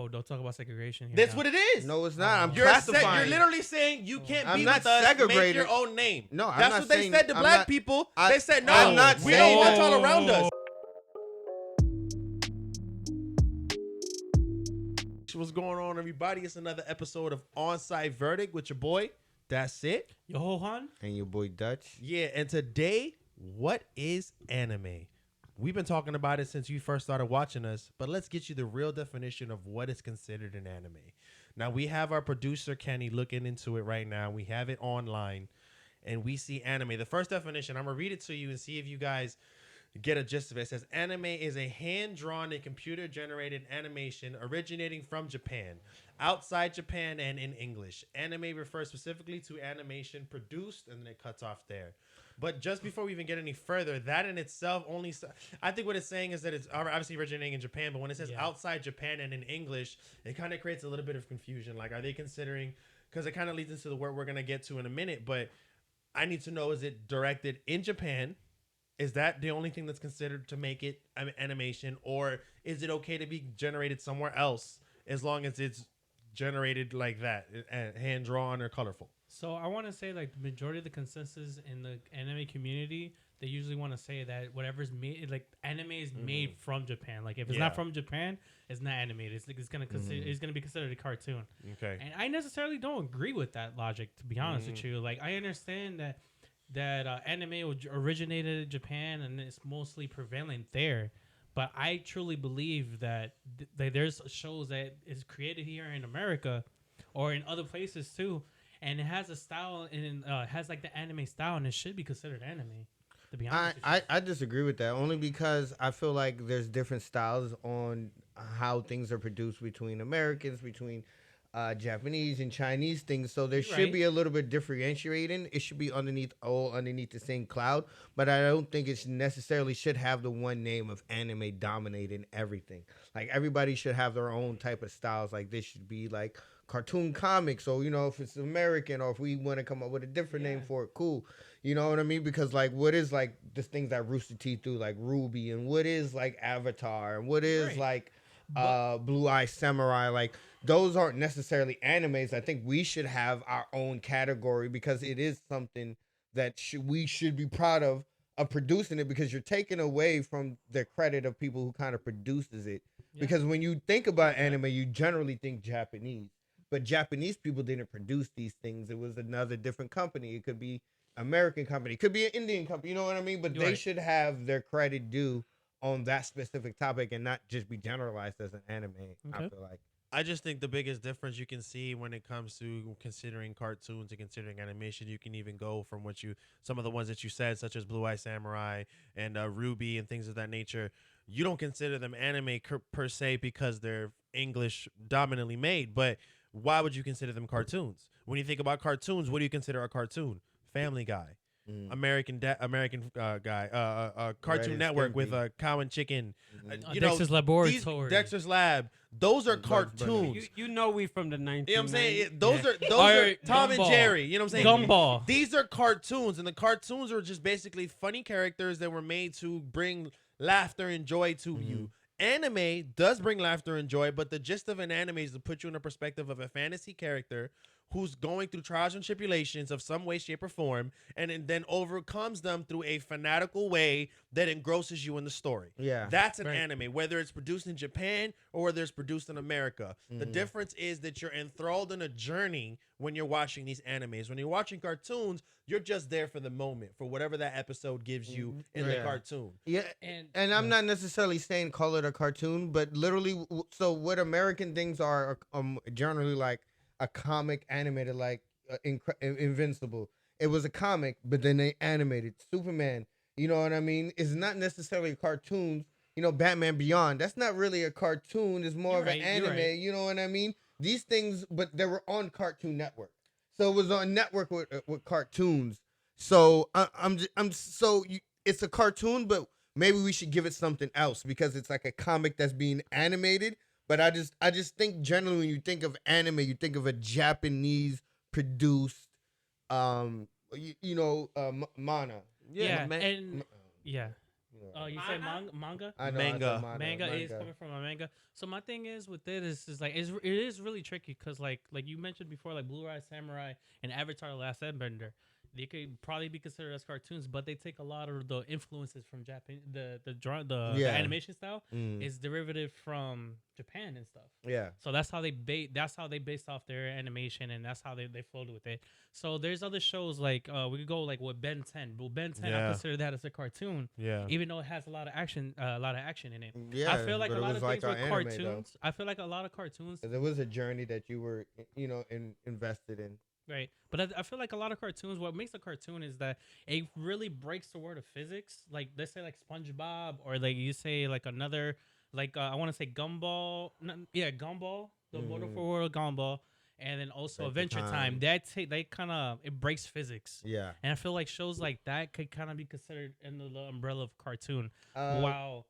Oh, don't talk about segregation here. That's now. what it is. No, it's not. I'm You're classifying. you're literally saying you can't I'm be not with us. Make segregated. your own name. No, I'm that's not what they saying- said to I'm black not- people. I- They said no. I'm not we saying don't want that. y'all around us. What's going on, everybody? It's another episode of On-Site Verdict with your boy. That's it. Yo, ho, Han. And your boy Dutch. Yeah, and today, what is anime? We've been talking about it since you first started watching us, but let's get you the real definition of what is considered an anime. Now, we have our producer, Kenny, looking into it right now. We have it online, and we see anime. The first definition, I'm going to read it to you and see if you guys get a gist of it. It says, anime is a hand-drawn and computer-generated animation originating from Japan, outside Japan, and in English. Anime refers specifically to animation produced, and then it cuts off there. But just before we even get any further, that in itself only... I think what it's saying is that it's obviously originating in Japan, but when it says outside Japan and in English, it kind of creates a little bit of confusion. Like, are they considering... Because it kind of leads into the word we're going to get to in a minute, but I need to know, is it directed in Japan? Is that the only thing that's considered to make it animation? Or is it okay to be generated somewhere else as long as it's generated like that, hand-drawn or colorful? So I want to say, like, the majority of the consensus in the anime community, they usually want to say that whatever's made, like, anime is made from Japan. Like, if it's not from Japan, it's not animated. It's like it's gonna be considered a cartoon. Okay. And I necessarily don't agree with that logic, to be honest with you. Like, I understand that anime originated in Japan and it's mostly prevalent there. But I truly believe that there's shows that is created here in America or in other places too, and it has a style and has like the anime style, and it should be considered anime. To be honest, I disagree with that only because I feel like there's different styles on how things are produced between Americans, between Japanese and Chinese things, so there should be a little bit differentiating. It should be underneath the same cloud, but I don't think it necessarily should have the one name of anime dominating everything. Like, everybody should have their own type of styles. Like, this should be like cartoon comics, or if it's American, or if we want to come up with a different name for it, cool. You know what I mean? Because like, what is like the things that Rooster Teeth do, like Ruby, and what is like Avatar, and what is like Blue Eye Samurai, like those aren't necessarily animes. I think we should have our own category because it is something that we should be proud of producing it, because you're taking away from the credit of people who kind of produces it. Because when you think about anime, you generally think Japanese, but Japanese people didn't produce these things. It was another different company. It could be American company, it could be an Indian company. You know what I mean? But they should have their credit due on that specific topic and not just be generalized as an anime. I feel like. I just think the biggest difference you can see when it comes to considering cartoons and considering animation, you can even go from some of the ones that you said, such as Blue Eye Samurai and Ruby and things of that nature. You don't consider them anime per se because they're English dominantly made, but why would you consider them cartoons? When you think about cartoons, what do you consider a cartoon? Family Guy. American guy, Cartoon Network with Cow and Chicken, Dexter's Laboratory, Dexter's Lab. Those are cartoons. You know we from the 1990s. You know what I'm saying? Those are Tom and Jerry. You know what I'm saying? Gumball. These are cartoons, and the cartoons are just basically funny characters that were made to bring laughter and joy to you. Anime does bring laughter and joy, but the gist of an anime is to put you in a perspective of a fantasy character who's going through trials and tribulations of some way, shape, or form, and then overcomes them through a fanatical way that engrosses you in the story. Yeah. That's an anime, whether it's produced in Japan or whether it's produced in America. The difference is that you're enthralled in a journey when you're watching these animes. When you're watching cartoons, you're just there for the moment, for whatever that episode gives you in the cartoon. Yeah, and I'm not necessarily saying call it a cartoon, but literally, so what American things are generally like a comic animated, like Invincible. It was a comic, but then they animated Superman. You know what I mean? It's not necessarily a cartoon. Batman Beyond. That's not really a cartoon. It's more of an anime. You know what I mean? These things, but they were on Cartoon Network, so it was on network with cartoons. So it's a cartoon, but maybe we should give it something else because it's like a comic that's being animated. But I just think generally when you think of anime, you think of a Japanese produced, mana. Yeah, You say manga? I know, Manga. Manga is coming from a manga. So my thing is with it is like it is really tricky because like you mentioned before, like Blue Eye Samurai and Avatar: The Last Airbender, they could probably be considered as cartoons, but they take a lot of the influences from Japan. The animation style is derivative from Japan and stuff. Yeah. So that's how they based off their animation, and that's how they flowed with it. So there's other shows like we could go like with Ben 10. Well, Ben 10, I consider that as a cartoon. Yeah. Even though it has a lot of action in it. Yeah. I feel like a lot of things with anime, cartoons. though. I feel like a lot of cartoons. There was a journey that you were, invested in. Right. But I feel like a lot of cartoons, what makes a cartoon is that it really breaks the word of physics. Like, let's say like SpongeBob, or like you say like another, like I want to say Gumball. Gumball, the Wonderful World Gumball. And then also Adventure Time. They kind of, it breaks physics. Yeah. And I feel like shows like that could kind of be considered in the umbrella of cartoon. Well,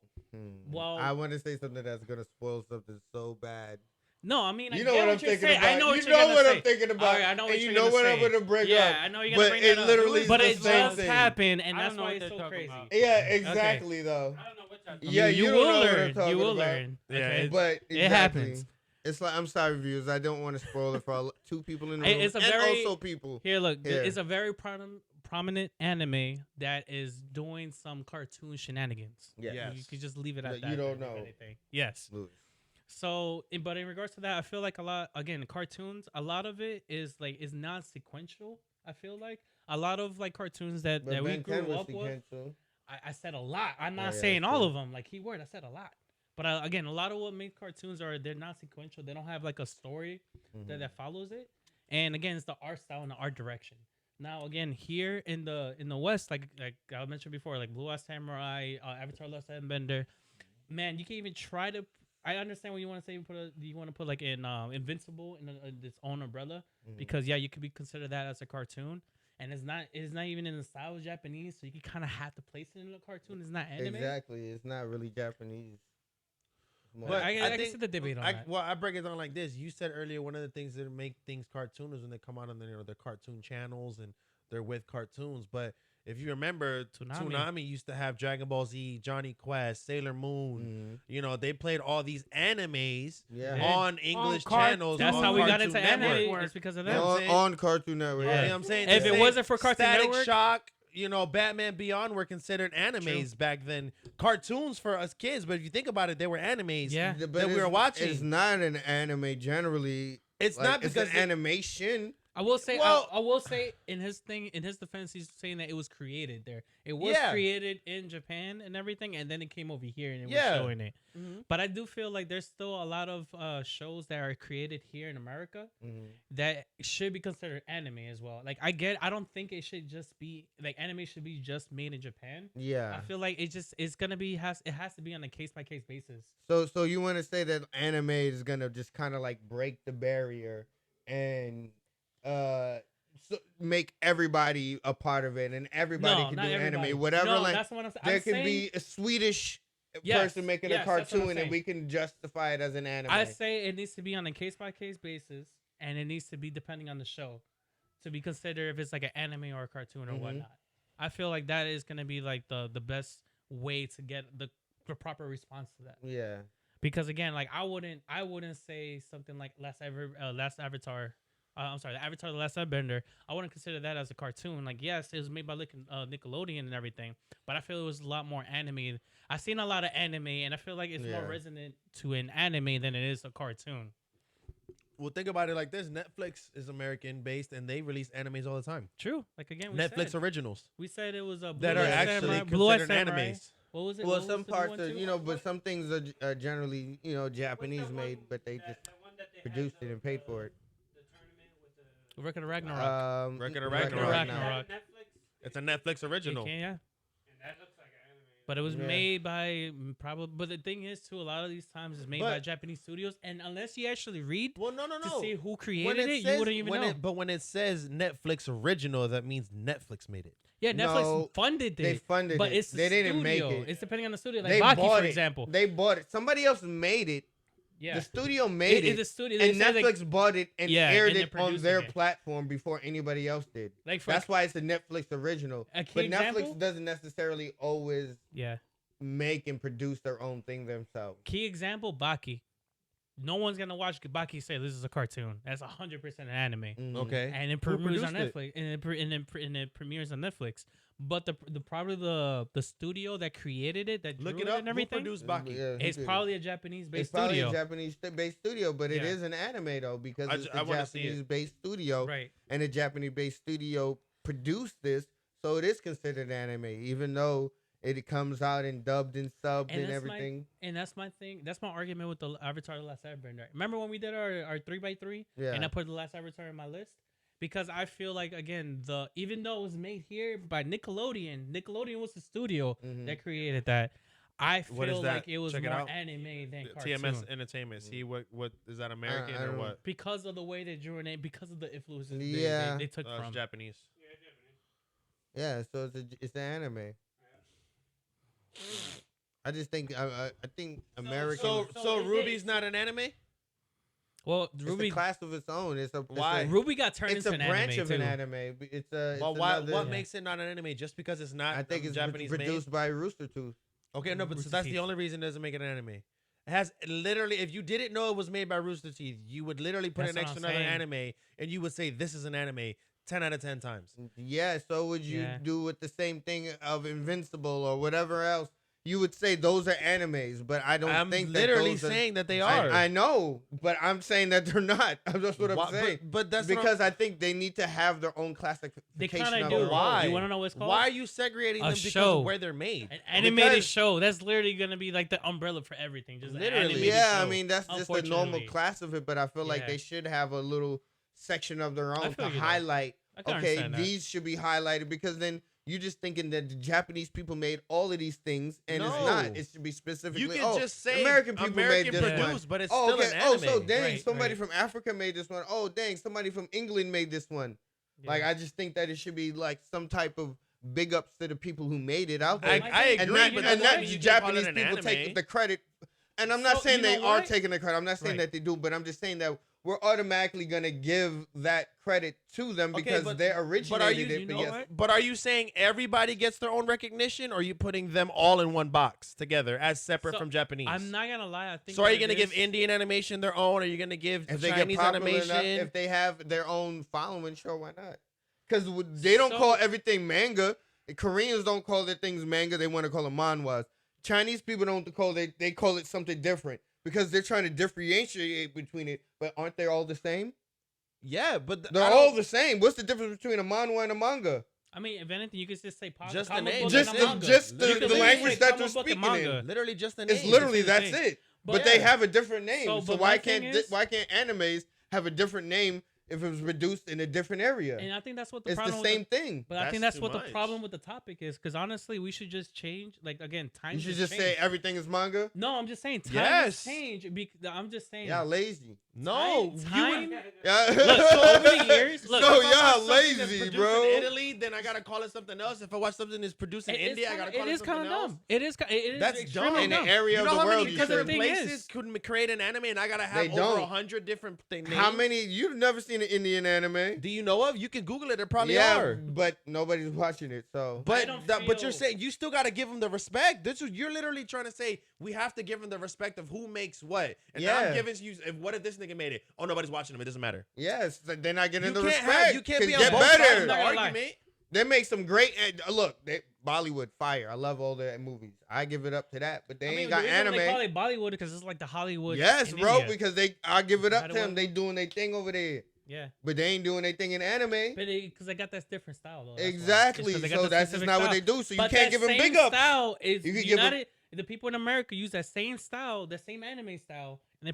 I Wow. want to say something that's gonna spoil something so bad. No, I mean, You know what I'm thinking about. I know what you you're know gonna what say. I'm thinking about. Alright, I know what and you're you know gonna what say. I'm gonna bring Yeah, up. I know you're gonna bring it that up. literally is But the it same just thing. happened, and I that's don't know why what it's they're so talking crazy. about. Yeah, exactly. Though. I don't know what y'all talking Yeah, you don't will know what I'm learn. talking You will about. learn. Yeah, Okay? But exactly. It happens. It's like, I'm sorry, viewers. I don't want to spoil it for two people in the room, It's a and very- also people. Here, look, Here. it's a very prominent anime that is doing some cartoon shenanigans. Yeah. You could just leave it No, at that. you don't if know. anything. Yes. Louis. So, but in regards to that, I feel like a lot, again, cartoons, a lot of it is like, is non-sequential. I feel like a lot of like cartoons that we Ben 10 grew was up with. sequential. I said a lot. I'm not yeah, saying that's all true. of them. Like keyword, I said a lot. But again, a lot of what makes cartoons they're not sequential. They don't have like a story that follows it. And again, it's the art style and the art direction. Now, again, here in the West, like I mentioned before, like Blue Eye Samurai, Avatar: Last Airbender, man, you can even try to. I understand what you want to say. You want to put like in Invincible in its own umbrella because you could be consider that as a cartoon, and it's not even in the style of Japanese, so you can kind of have to place it in a cartoon. It's not anime. Exactly. It's not really Japanese. But I can see the debate on that. Well, I break it down like this. You said earlier one of the things that make things cartoon is when they come out on their cartoon channels and they're with cartoons. But if you remember, Toonami used to have Dragon Ball Z, Johnny Quest, Sailor Moon. They played all these animes on English channels. That's on how we got Cartoon into anime. Network. It's because of Yeah, that. on Cartoon Network. You know what I'm saying? If it wasn't for Cartoon Static Network, Shock, Batman Beyond were considered animes back then. Cartoons for us kids, but if you think about it, they were animes that we were watching. It's not an anime generally. It's not because it's an animation. I will say, Well- I will say, in his defense, he's saying that it was created there. It was created in Japan and everything, and then it came over here and it was showing it. But I do feel like there's still a lot of shows that are created here in America that should be considered anime as well. Like I don't think it should just be like anime should be just made in Japan. Yeah. I feel like it's gonna be it has to be on a case by case basis. So you want to say that anime is gonna just kind of like break the barrier and make everybody a part of it, and everybody can do anime, whatever. No, like that's what I'm saying. there can be a Swedish person making a that's what I'm cartoon, and saying. we can justify it as an anime. I say it needs to be on a case by case basis, and it needs to be depending on the show to be considered if it's like an anime or a cartoon or whatnot. I feel like that is gonna be like the best way to get the proper response to that. Yeah. Because again, like I wouldn't say something like Last Avatar. I'm sorry, the Avatar: The Last Airbender. I wouldn't consider that as a cartoon. Like, yes, it was made by Nickelodeon and everything, but I feel it was a lot more anime. I've seen a lot of anime, and I feel like it's more resonant to an anime than it is a cartoon. Well, think about it like this: Netflix is American based, and they release animes all the time. True. Like again, Netflix originals we said it was a that are actually considered animes. What was it? Well, what some was the parts one are, too? but some things are generally, Japanese made, but they just produced it and paid for it. Record of Ragnarok. Record of Ragnarok. It's a Netflix original. Yeah. But it was made by probably. But the thing is, too, a lot of these times it's made by Japanese studios, and unless you actually read, no, to see who created it, you wouldn't even know. But when it says Netflix original, that means Netflix made it. Yeah, Netflix funded it. They funded but it. it's the they didn't studio. make it. It's depending on the studio. Like They Baki, bought for it. example. They bought it. Somebody else made it. Yeah. The studio made it. The studio, And Netflix bought it and aired it on their it. platform before anybody else did. Like That's why it's a Netflix original. A key But example? Netflix doesn't necessarily always make and produce their own thing themselves. Key example, Baki. No one's gonna watch Baki say this is a cartoon. That's 100% an anime. Okay. And it Who premieres on produced Netflix. And it premieres on Netflix. But the probably the studio that created it, that Look drew it it up. and everything, Who produced Baki? it's probably a Japanese-based It's probably studio. a Japanese-based studio, but it Yeah. is an anime though because I it's I a wanna see it. Japanese-based studio, Right. and a Japanese-based studio produced this, so it is considered anime, even though it comes out and dubbed and subbed and that's everything. And that's my thing. That's my argument with the Avatar: The Last Airbender. Remember when we did our 3x3? Yeah. And I put The Last Avatar in my list? Because I feel like, again, even though it was made here by Nickelodeon was the studio that created that. I What is feel that? like it was Check it more out. anime than cartoon. TMS Entertainment. See what is that American I or don't- what? Because of the way they drew it, because of the influences Yeah. they took It's from. Japanese. Yeah, so it's an anime. I just think I think American. So it Ruby's is. not an anime? Well, it's Ruby a class of its own. Why? Ruby got turned It's into a an branch anime of too. an anime. It's a. Well, it's why? another- What makes it not an anime? Just because it's not I think it's Japanese produced made? by Rooster Tooth. Okay, no, but Rooster that's Teeth. the only reason it doesn't make it an anime. It has literally, if you didn't know it was made by Rooster Teeth, you would literally put That's it next what to I'm another saying. anime, and you would say this is an anime 10 out of 10 times. Yeah, so would you Yeah. do with the same thing of Invincible or whatever else? You would say those are animes, but I don't I'm think literally that those saying that they are. are. I know, but I'm saying that they're not. That's what Why- I'm saying. But that's what I'm- Because I think they need to have their own classification. They kind of of their do. own. Why? You want to know what it's called? Why are you segregating A them because show. of where they're made? An animated Because- show. That's literally gonna be like the umbrella for everything. Just an Literally. animated Yeah, I show. mean that's just the normal Unfortunately. class of it, but I feel like Yeah. they should have a little section of their own to feel you, though. highlight. I can Okay, understand that. these should be highlighted because then you're just thinking that the Japanese people made all of these things, and it's No. not. It should be specifically. You can oh, just say American people American made this produced, one. but it's Oh, still okay. an Oh, anime. so dang, Right, somebody right. from Africa made this one. Oh, dang, somebody from England made this one. Yeah. Like I just think that it should be like some type of big ups to the people who made it out I there. agree, and but not, that and doesn't not mean you the can't call Japanese it an people anime. take the credit. And I'm not So, saying you they know are what? taking the credit. I'm not saying Right. that they do, but I'm just saying that we're automatically gonna give that credit to them Okay, because but- they but are originated you- it. you But know yes, what? But are you saying everybody gets their own recognition, or are you putting them all in one box together as separate So, from Japanese? I'm not gonna lie. I think. So are you what going to it give is- Indian animation their own? Or are you going to give if they Chinese get popular animation? enough, if they have their own following, sure, why not? Because they don't call everything manga. Koreans don't call their things manga. They want to call them manhwas. Chinese people don't call they call it something different because they're trying to differentiate between it. But aren't they all the same? Yeah, but They're all the same. What's the difference between a manhwa and a manga? I mean, if anything, you could just say Just the comic name. book Just and the- manga. just the- You could the literally language say that comic they're book and speaking in. manga. literally just the name. It's literally It's the that's same. it. But But they yeah. have a different name. So, So, but why my thing can't is- why can't animes have a different name if it was reduced in a different area? And I think that's what the It's the problem. same thing. But I think That's that's too what much. the problem with the topic is. Because honestly, we should just change. Like again, time. You should just say everything is manga. No, I'm just saying time Yes. has changed. I'm just saying. Y'all lazy. No, time. Yeah. Look, so over the years, look. So If I watch y'all something that's lazy, produced bro. In Italy, then I gotta call it something else. If I watch something that's produced in India, I gotta call it something kind of else. dumb. It is. It is That's extremely dumb. In the dumb. area You of know the how world, many you because the should. thing different is- places could create an anime, and I gotta have They over don't. 100 different things. How many? You've never seen an Indian anime? do you know of? You can Google it. There probably yeah, are. but nobody's watching it. So But don't but you're feel- saying you still got to give them the respect. This is you're literally trying to say we have to give them the respect of who makes what. And now Yeah. I'm giving you what if this nigga made it? Oh, nobody's watching him. It doesn't matter. yes, they're not getting You the can't respect. have you can't 'Cause be on get both sides of better. the Not gonna lie. argument. They make some great. Look, Bollywood fire. I love all their movies. I give it up to that. But they I mean, ain't the got reason anime. They call it Bollywood because it's like the Hollywood. Yes, in bro. India. Because I give it up Matter to them. what- They doing their thing over there. Yeah, But they ain't doing anything in anime. but because they got that different style though. that's why. Exactly. It's 'cause they got So the that's just specific not what style. they do. So you But can't that give them same big ups. Style is You can give 'em- United. The people in America use that same style, the same anime style, and they're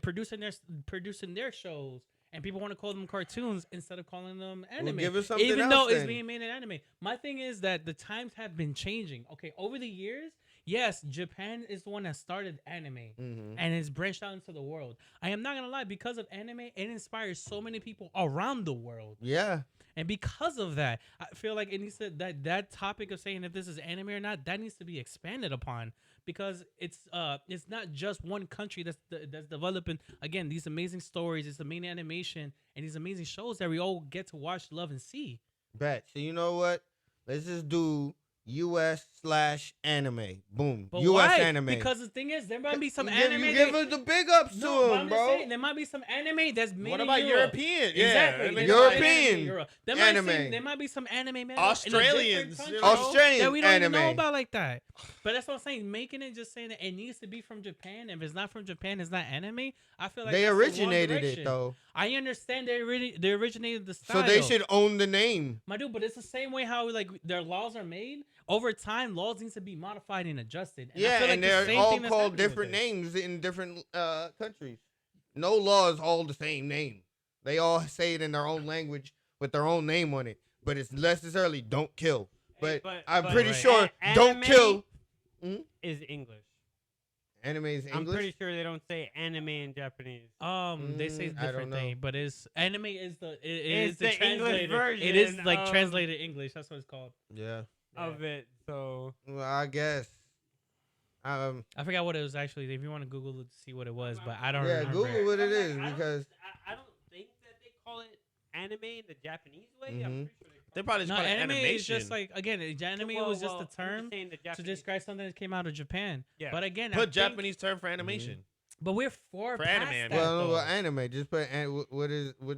producing their shows. And people want to call them cartoons instead of calling them anime. give us something Even though else it's then. being made in anime. My thing is that the times have been changing. Okay, over the years, yes, Japan is the one that started anime Mhm. and it's branched out into the world. I am not gonna lie, because of anime, it inspires so many people around the world. Yeah. And because of that, I feel like it needs to that topic of saying if this is anime or not, that needs to be expanded upon because it's not just one country that's developing again these amazing stories, this amazing animation, and these amazing shows that we all get to watch, love, and see. Bet. So you know what? Let's just do US/anime. Boom. But US why? anime. Because the thing is, there might be some you anime. give us the big ups No, to but him, I'm just bro. saying, there might be some anime that's made What in about Europe. European? Exactly. Yeah, European There might be some anime made in a different Australians, country you know? Australian that we don't even know anime. about like that. But that's what I'm saying. Making it just saying that it needs to be from Japan. If it's not from Japan, it's not anime. I feel like They that's the wrong originated it direction. though, I understand they originated the so style. they should own the name. My dude, but it's the same way how like their laws are made. Over time, laws need to be modified and adjusted. And I Yeah, feel like and the they're same all thing that's called happening with different this. names in different countries. No law is all the same name. They all say it in their own language with their own name on it, but it's necessarily don't kill. But, I'm pretty sure don't kill is English. Anime is English. I'm pretty sure they don't say anime in Japanese. They say I don't different know. thing, but it's anime is the It's the the English translated. It is version like of- translated English. That's what it's called. Yeah. Of it, so Well, I guess. I forgot what it was actually. If you want to Google it to see what it was, but I don't Yeah, remember. Google what it is I don't- because I don't think that they call it anime in the Japanese way. Mhm. I'm pretty sure they They call probably just No, call it anime animation. is just like again, anime Well, was just well, a I'm term saying the to Japanese- describe something that came out of Japan. Yeah. But again, I Put think- Japanese term for animation. But we're far For past anime, that, well, though. anime. Just put what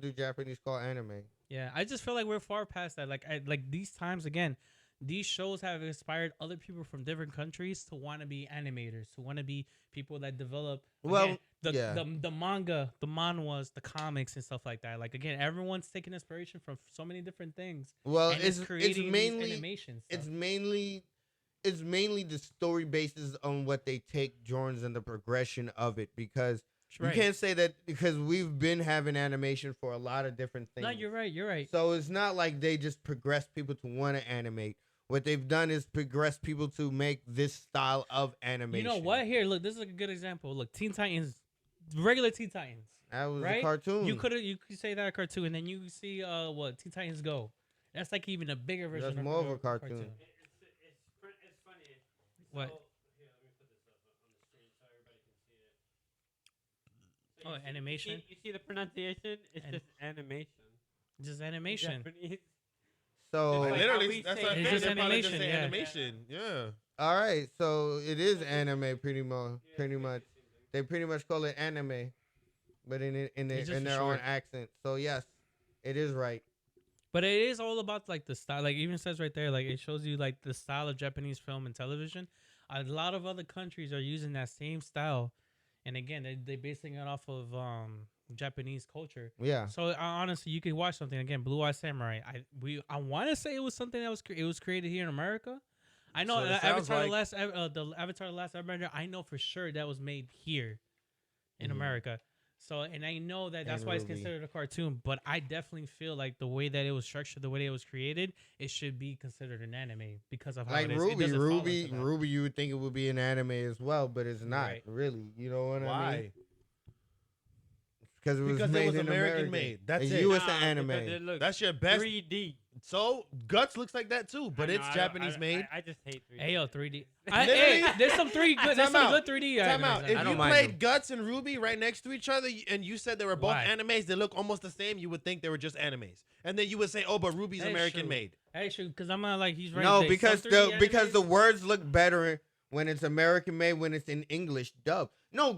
do Japanese call anime? Yeah, I just feel like we're far past that. Like these times again, these shows have inspired other people from different countries to want to be animators, to want to be people that develop. Well, again, yeah. the manga, the manhwas, the comics, and stuff like that. Like again, everyone's taking inspiration from so many different things. Well, And it's creating these mainly animation it's stuff. mainly the story basis on what they take Jordan's and the progression of it because Right. you can't say that because we've been having animation for a lot of different things. No, you're right. You're right. So it's not like they just progress people to want to animate. What they've done is progress people to make this style of animation. You know what? Here, look. This is a good example. Look, Teen Titans, regular Teen Titans. That was Right? a cartoon. You could say that a cartoon, and then you see what Teen Titans Go. That's like even a bigger version. That's more of a cartoon. It's funny. What? So, here, let me put this up on the screen so everybody can see it. So Oh, animation? You see the pronunciation? It's An- just animation. Just animation. Japanese. So Like, Literally, we that's say what I'm It's saying. just They probably animation, say yeah. animation. Yeah. all right, so it is anime pretty much. They pretty much call it anime, but in It's just in for their own short. accent. So yes, it is right. But it is all about like the style. Like even says right there, like it shows you like the style of Japanese film and television. A lot of other countries are using that same style, and again, they basing it off of Japanese culture. Yeah. So honestly, you could watch something again, Blue Eye Samurai. I want to say it was something that was created here in America. I know So it sounds Avatar like- the Avatar: The Last Airbender. I know for sure that was made here in Mhm. America. So and I know that that's And why it's Ruby. considered a cartoon. But I definitely feel like the way that it was structured, the way it was created, it should be considered an anime because of how Like it is. It Ruby, doesn't fall into that. Ruby, you would think it would be an anime as well, but it's not Right. really. You know what I mean? Why? Because it was Because it made was in American America. made. That's It's it. U.S. Nah, anime. because it looks That's your best. 3D. So Guts looks like that too, but I know, it's I don't- Japanese I- made. I just hate 3D. Hey yo, 3D. Literally- Hey, there's some there's Time some out. good 3D. Time animes out. out If I there. don't you mind played them. Guts and Ruby right next to each other, and you said they were both Why? animes, they look almost the same. You would think they were just animes, and then you would say, "Oh, but Ruby's That's American true. made." Actually, because I'm not like he's right. No, there. because Some the 3D because the animes- words look better when it's American made when it's in English dub. No,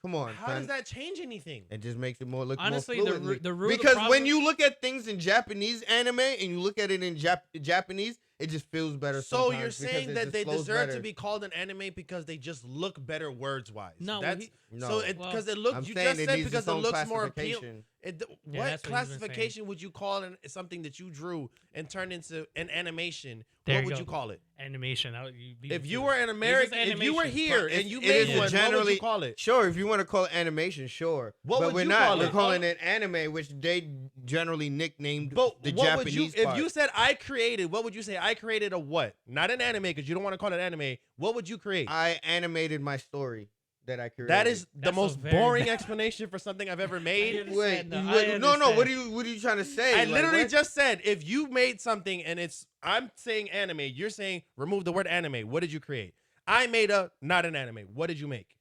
come on, How son. does that change anything? It just makes it look Honestly, more the fluently. the root of the because problem- when you look at things in Japanese anime and you look at it in Japanese, it just feels better. So sometimes you're because saying it that just they flows deserve better. to be called an anime because they just look better words wise? No, that's No. so because it looks. I'm You saying just it said needs because its it own looks more appealing. classification. Yeah, What that's what he's been classification would you call something that you drew and turned into an animation? There What you would go. you call it? animation. If you were an American, if you were animation. here It's- and you it made is one, what would generally- you call it? Sure, if you want to call it animation, sure. What but would we're you not. call We're it? calling it anime, which they generally nicknamed But the what would you, Japanese if part. you said I created, what would you say? I created a what? Not an anime because you don't want to call it anime. What would you create? I animated my story that I created. That is the That's a most very boring bad- explanation for something I've ever made. understand, Wait, though. you- I wait, no. understand. What are you trying to say? I Like, literally what? just said if you made something and I'm saying anime, you're saying remove the word anime. What did you create? I made not an anime. What did you make?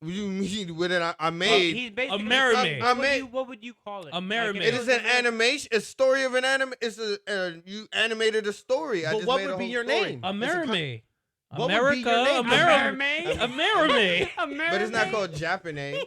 What do you mean with it? I made. He's basically Amerime. What would you call it? Amerime. Like, It is an animation, a story of an anime. It's you animated a story. I But just what made would a be whole your story. name? Amerime. What would be America. your name? Amerime. But it's not called Japanese.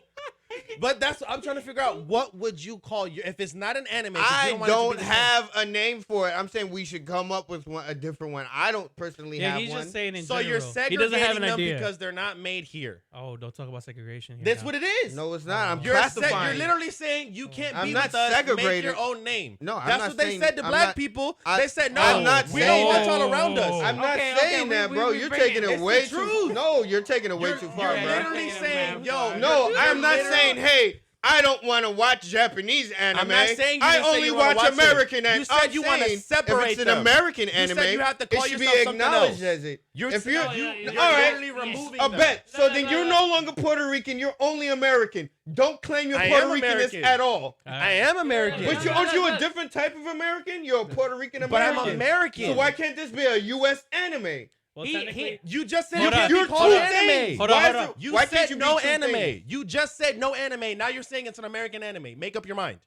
But that's I'm trying to figure out what would you call your if it's not an anime. 'Cause you I want it to be don't the same. have a name for it. I'm saying we should come up with a different one. I don't personally Yeah, have he's one. just saying in So general. you're He segregating doesn't have an them idea. because they're not made here. Oh, don't talk about segregation here. That's now. what it is. No, it's not. I'm You're classifying. you're literally saying you can't I'm be not with us. Make segregated. your own name. No, I'm that's not what they saying- said to I'm black not- people. I- They said no. I'm not we saying don't want that. y'all around us. I'm not Okay, saying okay, that, we bro. bring You're it- taking it it's way the too. truth. No, you're taking it way You're- too far, you're bro. literally Taking it, saying, man. yo, No, you're I'm not literally- saying, hey, I don't want to watch Japanese anime. I'm not saying you I didn't say only you wanna watch watch it. American anime. You said you wanna separate If it's an them. American You anime, said you have to call it should be yourself something acknowledged else. as it. You're If you're, all all right, literally removing a them. bet. So No, then no, you're no. no longer Puerto Rican. You're only American. Don't claim you're I Puerto am Ricanist American. at all. I am American. But No, aren't you no, a no. different type of American? You're a Puerto Rican But I'm American. American. So why can't this be a U.S. anime? Well, He- technically, You just said Hold you on. can't be You're called two anime. things. Hold on, Why hold is on. it- You why said can't you be no two anime. things? You just said no anime. Now you're saying it's an American anime. Make up your mind.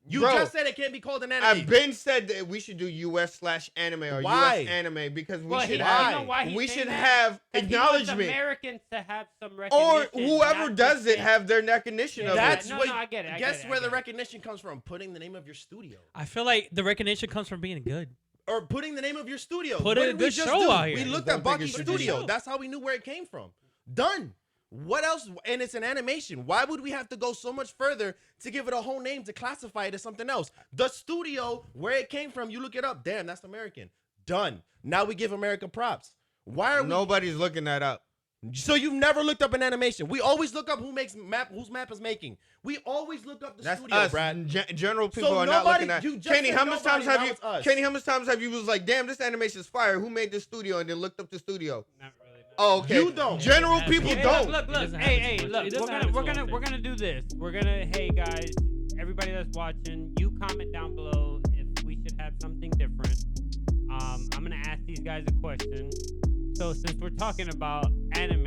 You Bro, just said it can't be called an anime. I've been said that we should do U.S./anime or Why? U.S. anime because we Well, should he, have you know why he's we saying should that? have 'Cause he wants acknowledgement, Americans to have some or recognition. whoever not does just it say- have their recognition of That's it. No, what. no, I get it, I guess get it, I where the get it. recognition comes from? Putting the name of your studio I feel like the recognition comes from being good. or putting the name of your studio. Put What a did we good just show do? out here. We looked Don't at think it Baki's should be studio. show. That's how we knew where it came from. Done. What else? And it's an animation. Why would we have to go so much further to give it a whole name to classify it as something else? The studio, where it came from, you look it up. Damn, that's American. Done. Now we give America props. Why are Nobody's looking that up. So you've never looked up an animation? We always look up who makes map, whose map is making. We always look up the That's studio, us. Brad. General people So are not nobody- looking at. you just Kenny, said how much times nobody, have now you? it's us. Kenny, how much times have you was like, damn, this animation is fire. Who made this studio? And then looked up the studio. Not really, no. Oh, okay. You don't. General Yeah, people yeah. Hey, don't. Look, It look, doesn't hey, happen hey, too much. look. It doesn't We're happen gonna, we're too gonna, we're often. gonna do this. We're gonna, hey guys, everybody that's watching, you comment down below if we should have something different. I'm gonna ask these guys a question. So since we're talking about anime,